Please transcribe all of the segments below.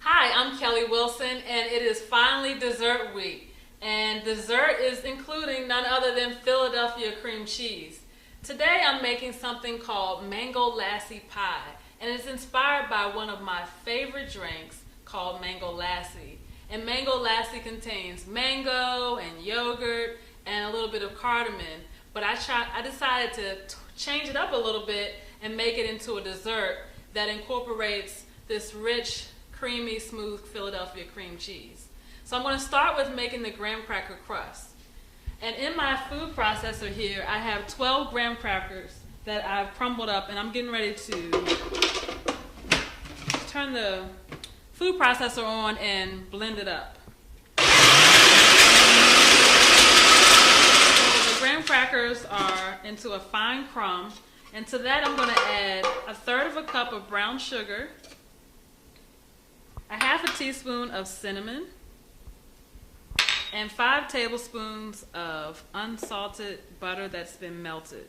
Hi, I'm Kelly Wilson, and it is finally dessert week. And dessert is including none other than Philadelphia cream cheese. Today I'm making something called Mango Lassie Pie, and it's inspired by one of my favorite drinks called Mango Lassie. And Mango Lassie contains mango and yogurt and a little bit of cardamom. But I decided to change it up a little bit and make it into a dessert that incorporates this rich, creamy, smooth Philadelphia cream cheese. So I'm going to start with making the graham cracker crust. And in my food processor here, I have 12 graham crackers that I've crumbled up, and I'm getting ready to turn the food processor on and blend it up. So the graham crackers are into a fine crumb, and to that I'm going to add 1/3 cup of brown sugar, 1/2 teaspoon of cinnamon, and 5 tablespoons of unsalted butter that's been melted.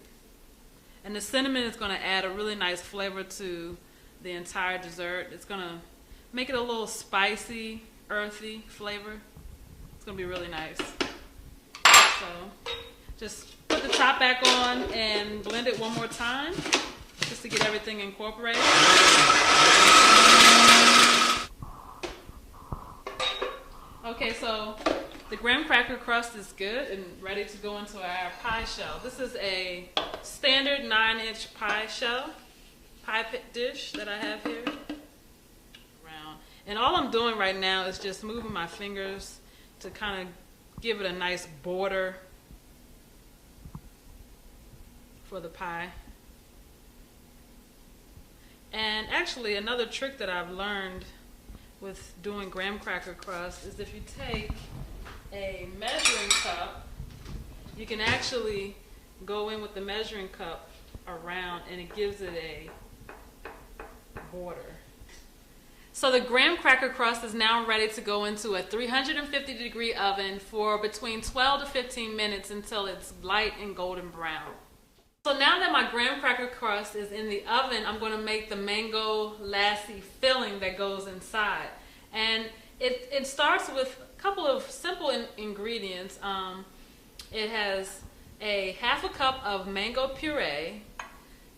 And the cinnamon is going to add a really nice flavor to the entire dessert. It's going to make it a little spicy, earthy flavor. It's going to be really nice. So just put the top back on and blend it one more time just to get everything incorporated. Okay, so the graham cracker crust is good and ready to go into our pie shell. This is a standard 9-inch pie shell, pie dish that I have here. And all I'm doing right now is just moving my fingers to kind of give it a nice border for the pie. And actually another trick that I've learned with doing graham cracker crust is if you take a measuring cup, you can actually go in with the measuring cup around and it gives it a border. So the graham cracker crust is now ready to go into a 350-degree oven for between 12 to 15 minutes until it's light and golden brown. So now that my graham cracker crust is in the oven, I'm going to make the Mango Lassie filling that goes inside. And it starts with a couple of simple ingredients. It has a 1/2 cup of mango puree,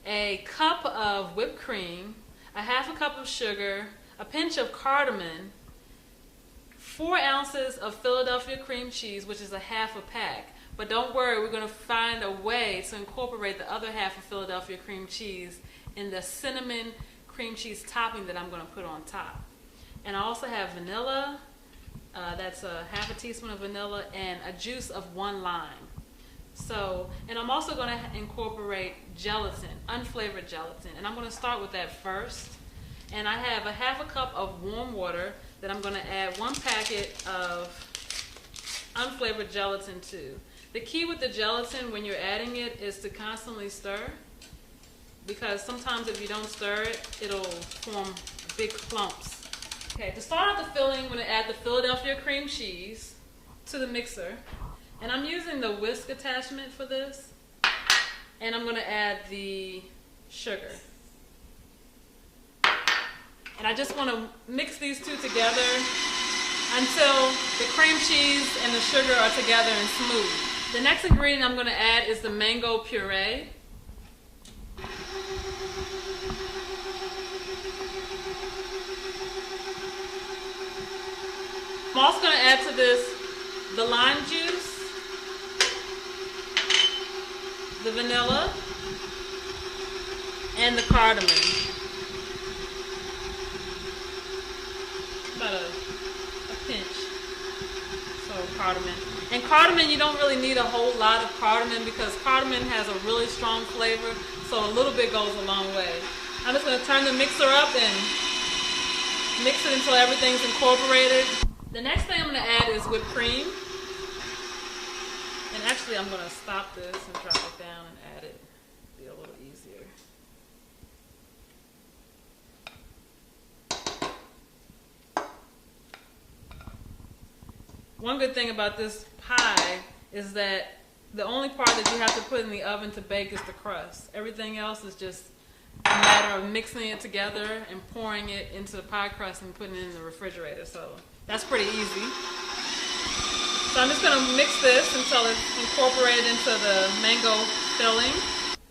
a cup of whipped cream, a 1/2 cup of sugar, a pinch of cardamom, 4 ounces of Philadelphia cream cheese, which is a 1/2 pack. But don't worry, we're going to find a way to incorporate the other 1/2 of Philadelphia cream cheese in the cinnamon cream cheese topping that I'm going to put on top. And I also have vanilla, that's a 1/2 teaspoon of vanilla, and a juice of 1 lime. So, and I'm also going to incorporate gelatin, unflavored gelatin, and I'm going to start with that first. And I have a 1/2 cup of warm water that I'm going to add 1 packet of unflavored gelatin to. The key with the gelatin when you're adding it is to constantly stir, because sometimes if you don't stir it, it'll form big clumps. Okay, to start out the filling, I'm going to add the Philadelphia cream cheese to the mixer. And I'm using the whisk attachment for this. And I'm going to add the sugar. And I just want to mix these two together until the cream cheese and the sugar are together and smooth. The next ingredient I'm going to add is the mango puree. I'm also going to add to this the lime juice, the vanilla, and the cardamom. About a pinch. So cardamom. And cardamom, you don't really need a whole lot of cardamom because cardamom has a really strong flavor, so a little bit goes a long way. I'm just going to turn the mixer up and mix it until everything's incorporated. The next thing I'm going to add is whipped cream. And actually I'm going to stop this and drop it down and add it. It'll be a little easier. One good thing about this pie is that the only part that you have to put in the oven to bake is the crust. Everything else is just a matter of mixing it together and pouring it into the pie crust and putting it in the refrigerator. So that's pretty easy. So I'm just going to mix this until it's incorporated into the mango filling.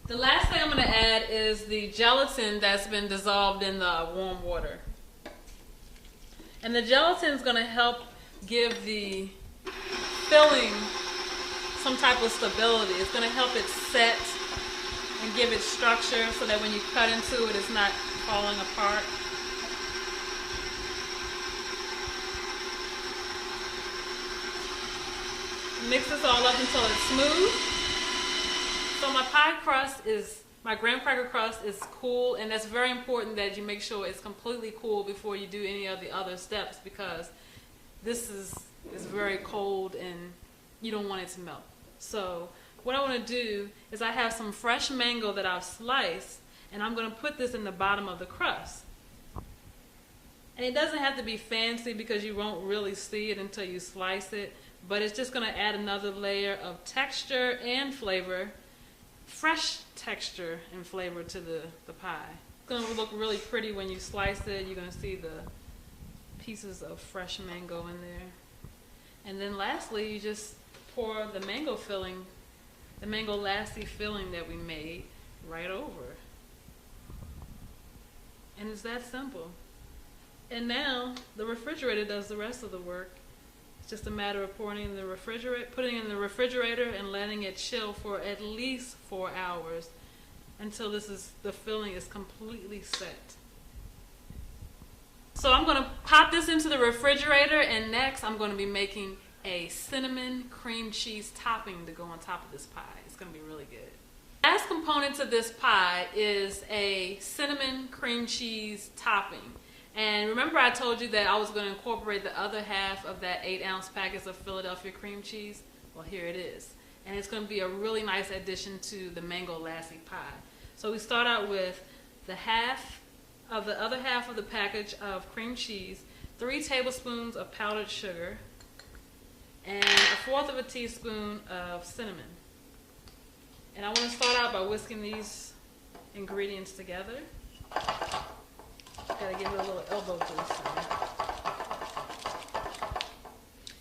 The last thing I'm going to add is the gelatin that's been dissolved in the warm water. And the gelatin is going to help give the filling some type of stability. It's going to help it set and give it structure so that when you cut into it, it's not falling apart. Mix this all up until it's smooth. So my pie crust is, my graham cracker crust is cool, and that's very important that you make sure it's completely cool before you do any of the other steps, because this is very cold and you don't want it to melt. So what I want to do is I have some fresh mango that I've sliced, and I'm going to put this in the bottom of the crust. And it doesn't have to be fancy because you won't really see it until you slice it, but it's just going to add another layer of texture and flavor, fresh texture and flavor to the pie. It's going to look really pretty when you slice it. You're going to see the pieces of fresh mango in there. And then lastly, you just pour the mango filling, the Mango Lassie filling that we made, right over. And it's that simple. And now the refrigerator does the rest of the work. It's just a matter of pouring it in the refrigerator, putting it in the refrigerator and letting it chill for at least 4 hours until the filling is completely set. So I'm going to pop this into the refrigerator, and next I'm going to be making a cinnamon cream cheese topping to go on top of this pie. It's going to be really good. Last component to this pie is a cinnamon cream cheese topping. And remember I told you that I was going to incorporate the other half of that 8-ounce package of Philadelphia cream cheese? Well, here it is. And it's going to be a really nice addition to the Mango Lassie Pie. So we start out with the other half of the package of cream cheese, 3 tablespoons of powdered sugar, and 1/4 teaspoon of cinnamon. And I want to start out by whisking these ingredients together. Gotta give it a little elbow boost.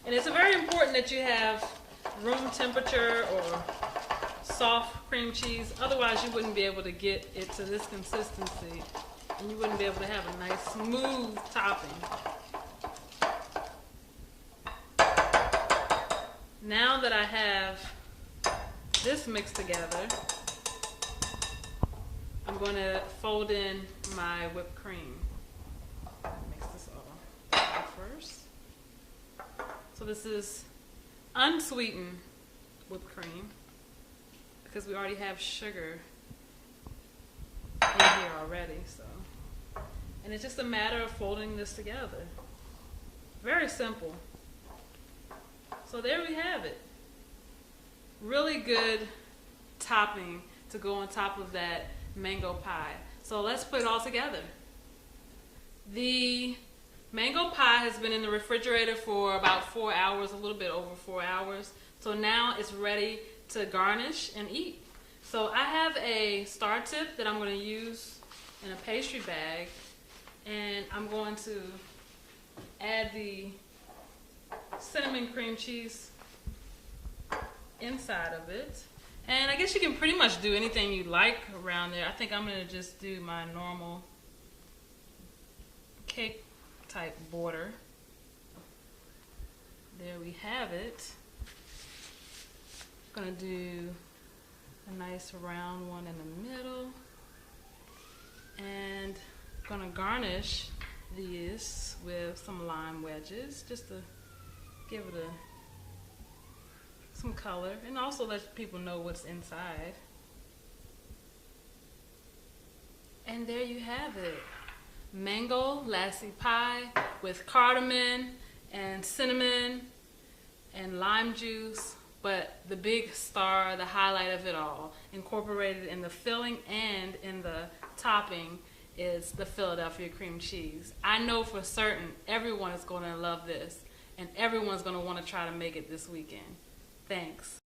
And it's very important that you have room temperature or soft cream cheese, otherwise you wouldn't be able to get it to this consistency and you wouldn't be able to have a nice smooth topping. Now that I have this mixed together, I'm going to fold in my whipped cream. Mix this all first. So this is unsweetened whipped cream because we already have sugar in here already. And it's just a matter of folding this together. Very simple. So there we have it. Really good topping to go on top of that mango pie. So let's put it all together. The mango pie has been in the refrigerator for about 4 hours, a little bit over 4 hours. So now it's ready to garnish and eat. So I have a star tip that I'm going to use in a pastry bag, and I'm going to add the cinnamon cream cheese inside of it. And I guess you can pretty much do anything you like around there. I think I'm going to just do my normal cake type border. There we have it. I'm going to do a nice round one in the middle. And I'm going to garnish these with some lime wedges just to give it some color and also let people know what's inside. And there you have it. Mango Lassie Pie with cardamom and cinnamon and lime juice, but the big star, the highlight of it all, incorporated in the filling and in the topping, is the Philadelphia cream cheese. I know for certain everyone is going to love this, and everyone's going to want to try to make it this weekend. Thanks.